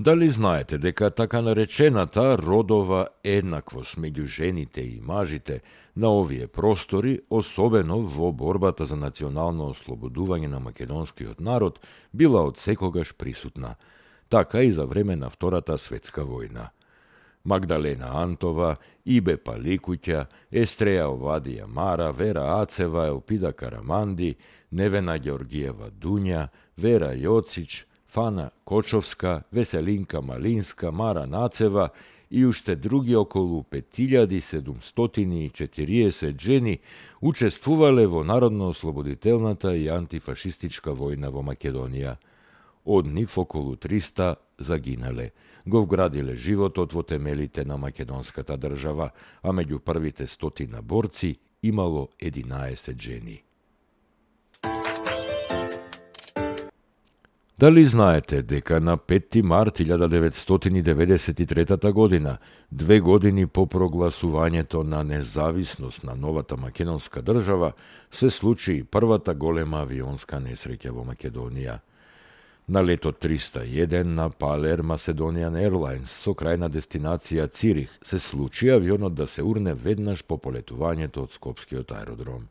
Дали знаете дека така наречената родова еднаквост меѓу жените и мажите на овие простори, особено во борбата за национално ослободување на македонскиот народ, била од секогаш присутна, така и за време на Втората светска војна. Магдалена Антова, Ибе Паликуќа, Естреја Овадија Мара, Вера Ацева, Елпида Караманди, Невена Ѓоргиева Дуња, Вера Јоцич, Фана Кочовска, Веселинка Малинска, Мара Нацева и уште други околу 5740 жени учествувале во народно-ослободителната и антифашистичка војна во Македонија. Од нив околу 300 загинале. Го вградиле животот во темелите на македонската држава, а меѓу првите 100 борци имало 11 жени. Дали знаете дека на 5 март 1993 година, 2 години по прогласувањето на независност на новата македонска држава, се случи првата голема авионска несреќа во Македонија? На летот 301 на Палер Macedonian Airlines со крајна дестинација Цирих се случи авионот да се урне веднаш по полетувањето од Скопскиот аеродром.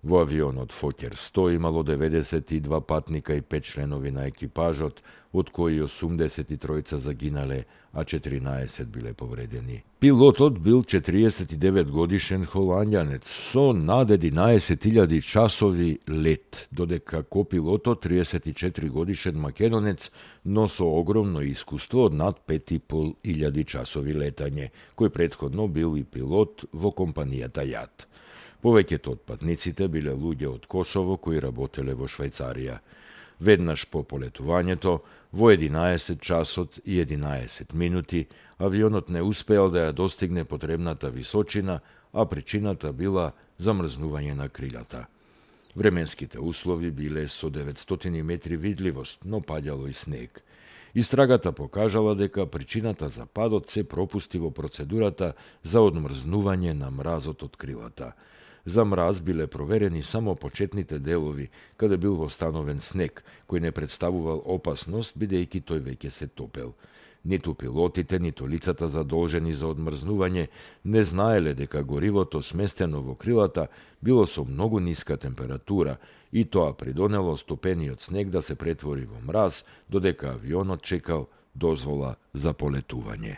Во авионот Фокер 100 имало 92 патника и 5 членови на екипажот, од кои 83 загинале, а 14 биле повредени. Пилотот бил 49 годишен холандјанец со над 11.000 часови лет, додека копилотот 34 годишен македонец, но со огромно искуство од над 5.500 часови летање, кој претходно бил и пилот во компанијата ЈАТ. Повеќето од патниците биле луѓе од Косово кои работеле во Швајцарија. Веднаш по полетувањето, во 11 часот и 11 минути, авионот не успеал да ја достигне потребната височина, а причината била замрзнување на крилата. Временските услови биле со 900 метри видливост, но паѓало и снег. Истрагата покажала дека причината за падот се пропусти во процедурата за одмрзнување на мразот од крилата. За мраз биле проверени само почетните делови, каде бил востановен снег, кој не представувал опасност, бидејќи тој веќе се топел. Ниту пилотите, ниту лицата задолжени за одмрзнување не знаеле дека горивото сместено во крилата било со многу ниска температура и тоа придонело стопениот снег да се претвори во мраз, додека авионот чекал дозвола за полетување.